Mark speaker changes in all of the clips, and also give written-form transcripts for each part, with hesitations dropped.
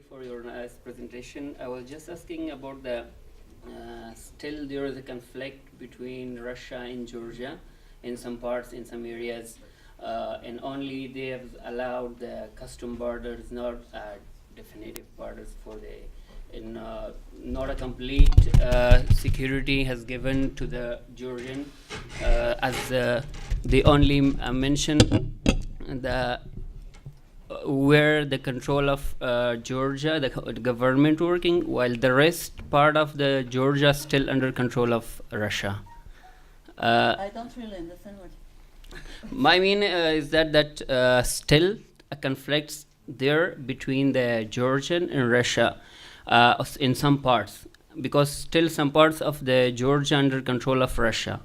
Speaker 1: for your nice presentation. I was just asking about the still there is a conflict between Russia and Georgia in some parts, in some areas, and only they have allowed the custom borders, not definitive borders for the, not a complete security has given to the Georgian, as they only mention the where the control of Georgia, the government working, while the rest part of the Georgia still under control of Russia.
Speaker 2: I don't really understand what.
Speaker 1: My mean is that still a conflict there between the Georgian and Russia in some parts, because still some parts of the Georgia under control of Russia.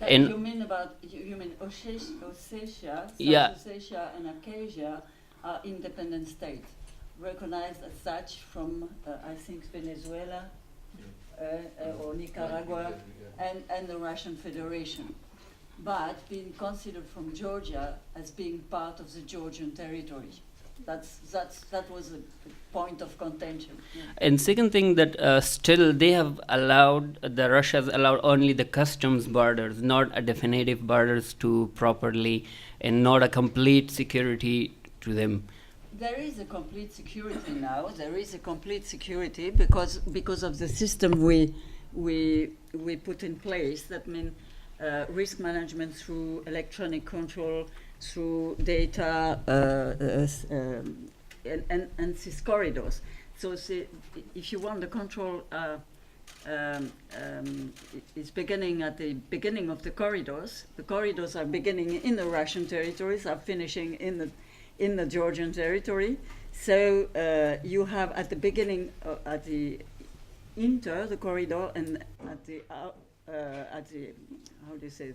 Speaker 2: You mean about you mean Ossetia, South
Speaker 1: Yeah.
Speaker 2: Ossetia and Abkhazia are independent states, recognized as such from I think Venezuela or Nicaragua and the Russian Federation, but being considered from Georgia as being part of the Georgian territory. That was the point of contention. Yeah.
Speaker 1: And second thing that still they have allowed, the Russia's allowed only the customs borders, not a definitive borders to properly, and not a complete security to them.
Speaker 2: There is a complete security now. There is a complete security because of the system we put in place. That means risk management through electronic control, through data, and these corridors. So if you want the control, it's beginning at the beginning of the corridors. The corridors are beginning in the Russian territories, are finishing in the Georgian territory. So you have at the beginning, at the the corridor, and at the how do you say,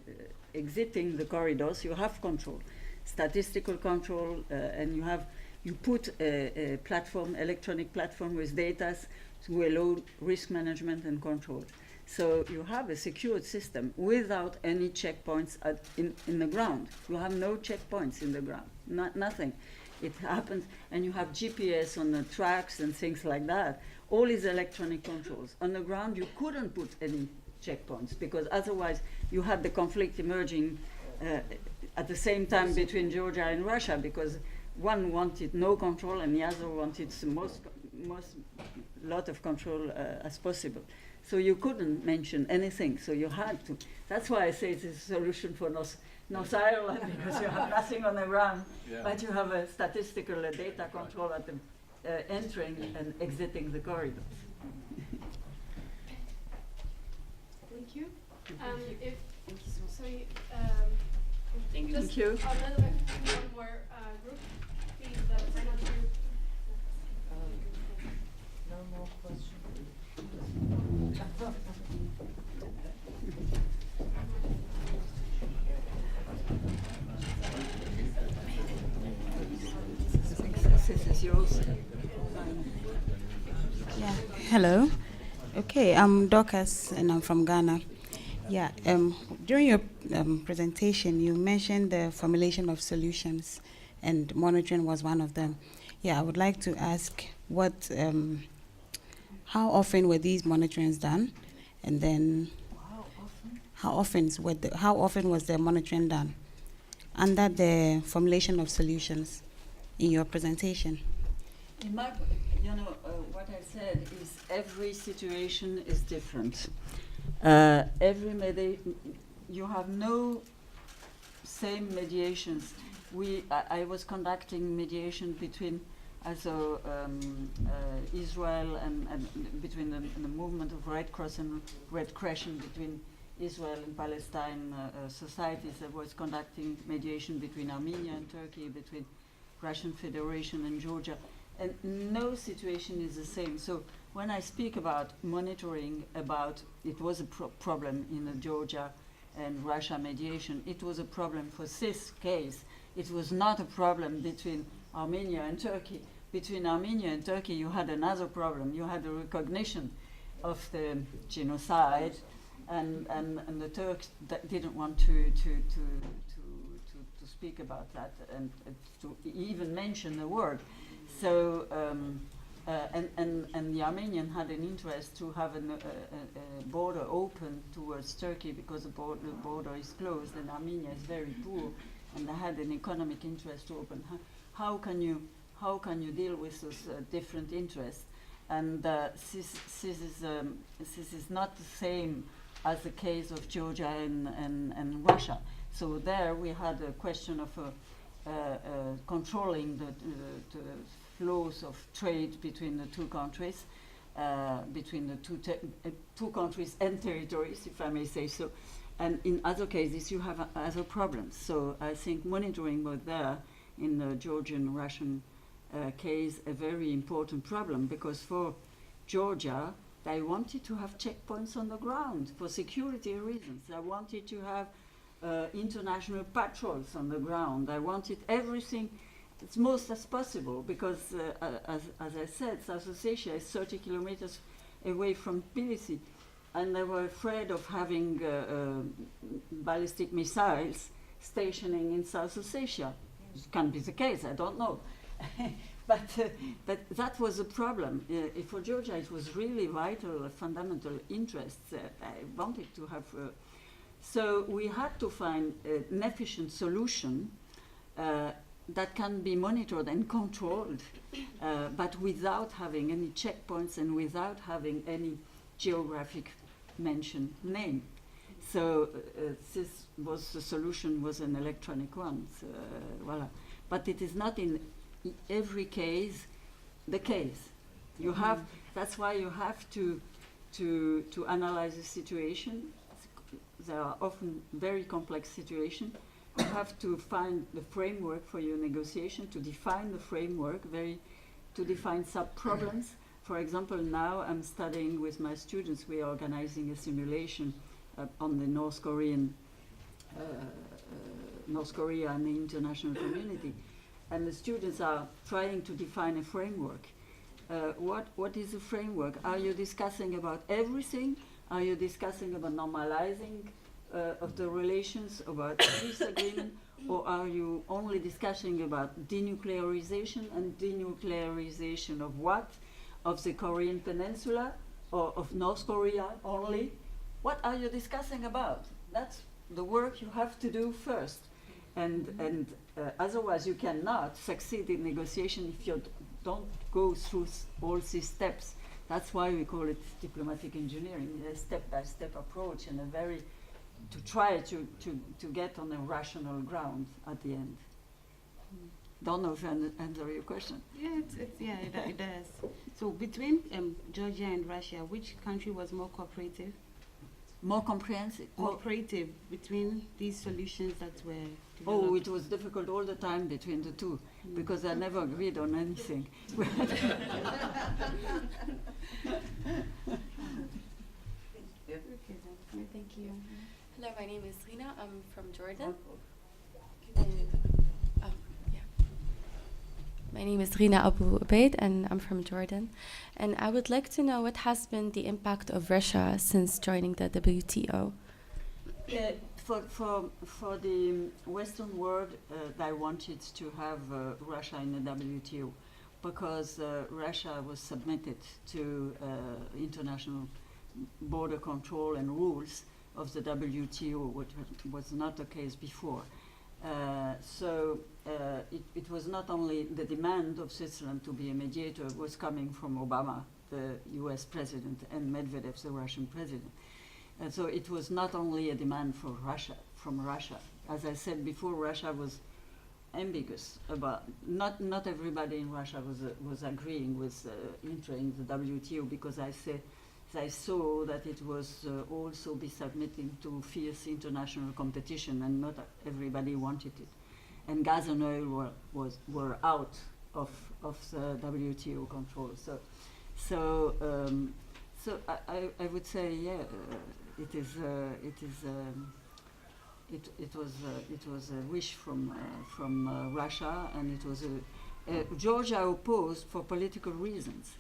Speaker 2: exiting the corridors, you have control, statistical control, and you put a platform, electronic platform with data to allow risk management and control. So you have a secured system without any checkpoints in the ground. You have no checkpoints in the ground, nothing. It happens, and you have GPS on the tracks and things like that. All is electronic controls. On the ground, you couldn't put any checkpoints because otherwise you had the conflict emerging at the same time between Georgia and Russia, because one wanted no control and the other wanted the most lot of control as possible. So you couldn't mention anything. So you had to. That's why I say it's a solution for North Ireland, because you have nothing on the ground, but you have a statistical data control at the entering and exiting the corridors.
Speaker 3: Thank you. If so,
Speaker 1: Thank you.
Speaker 3: just
Speaker 2: Thank you.
Speaker 3: another one more group, please. Sign up group.
Speaker 4: No more questions.
Speaker 2: This is yours.
Speaker 5: Yeah. Hello. Okay, I'm Dorcas and I'm from Ghana. Yeah. During your presentation, you mentioned the formulation of solutions, and monitoring was one of them. Yeah, I would like to ask how often were these monitorings done, and then how often was the monitoring done under the formulation of solutions in your presentation?
Speaker 2: In my, what I said is every situation is different. You have no same mediations. I was conducting mediation between Israel and between the movement of Red Cross and Red Crescent between Israel and Palestine societies. I was conducting mediation between Armenia and Turkey, between Russian Federation and Georgia, and no situation is the same. So when I speak about monitoring, it was a problem in the Georgia and Russia mediation, it was a problem for this case. It was not a problem between Armenia and Turkey. Between Armenia and Turkey, you had another problem. You had the recognition of the genocide, and the Turks didn't want to speak about that and to even mention the word. So And the Armenian had an interest to have a border open towards Turkey because the border is closed and Armenia is very poor, and they had an economic interest to open. How can you deal with those different interests? And this is not the same as the case of Georgia and Russia. So there we had a question of controlling the flows of trade between the two countries, between the two countries and territories, if I may say so. And in other cases, you have other problems. So I think monitoring was there in the Georgian-Russian case a very important problem, because for Georgia, they wanted to have checkpoints on the ground for security reasons. They wanted to have international patrols on the ground. They wanted everything as most as possible, because as I said, South Ossetia is 30 kilometers away from Tbilisi, and they were afraid of having ballistic missiles stationing in South Ossetia. It can be the case, I don't know. But that was a problem. For Georgia, it was really vital, fundamental interest. I wanted to have. So we had to find an efficient solution that can be monitored and controlled, but without having any checkpoints and without having any geographic name. So this was the solution, was an electronic one. So, voila. But it is not in every case the case. You have, that's why you have to analyze the situation. There are often very complex situations. You have to find the framework for your negotiation, to define the framework, to define sub-problems. For example, now I'm studying with my students, we are organizing a simulation on the North Korea and the international community. And the students are trying to define a framework. What is the framework? Are you discussing about everything? Are you discussing about normalizing of the relations, about peace agreement, or are you only discussing about denuclearization, and denuclearization of what? Of the Korean Peninsula, or of North Korea only? What are you discussing about? That's the work you have to do first. And otherwise you cannot succeed in negotiation if you don't go through all these steps. That's why we call it diplomatic engineering, a step-by-step approach, and to try to get on a rational ground at the end. Don't know if I answer your question.
Speaker 5: Yeah, it does. So between Georgia and Russia, which country was more cooperative?
Speaker 2: More comprehensive?
Speaker 5: Cooperative between these solutions that were developed?
Speaker 2: Oh, it was difficult all the time between the two, because I never agreed on anything.
Speaker 4: Thank you. Hello, my name is Rina. I'm from Jordan. My name is Rina Abu Ubaid, and I'm from Jordan. And I would like to know what has been the impact of Russia since joining the WTO.
Speaker 2: For the Western world, they wanted to have Russia in the WTO because Russia was submitted to international border control and rules of the WTO, which was not the case before. So it was not only the demand of Switzerland to be a mediator was coming from Obama, the US president, and Medvedev, the Russian president. And so it was not only a demand from Russia. As I said before, Russia was ambiguous about, not everybody in Russia was agreeing with entering the WTO, because I saw that it was also be submitting to fierce international competition, and not everybody wanted it. And gas and oil were out of the WTO control. So I would say, yeah, it was a wish from Russia, and it was Georgia opposed for political reasons,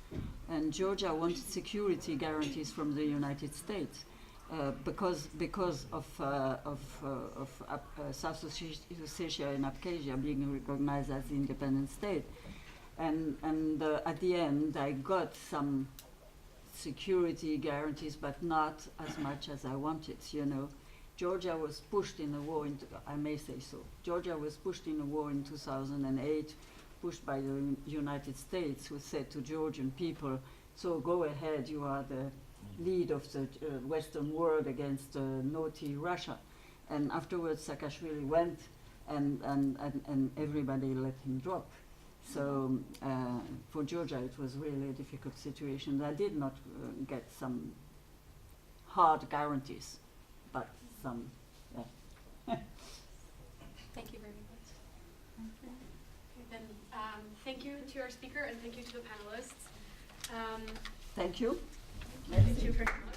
Speaker 2: and Georgia wanted security guarantees from the United States because of South Ossetia and Abkhazia being recognized as independent state. and at the end I got some security guarantees, but not as much as I wanted, you know. Georgia was pushed in a war into, I may say so, Georgia was pushed in a war in 2008, pushed by the United States, who said to Georgian people, so go ahead, you are the lead of the Western world against naughty Russia. And afterwards Saakashvili went and everybody let him drop. So for Georgia it was really a difficult situation. I did not get some hard guarantees, but some, yeah.
Speaker 3: Thank you very much. Okay, then thank you to our speaker and thank you to the panelists.
Speaker 2: Thank you.
Speaker 3: Thank you very much.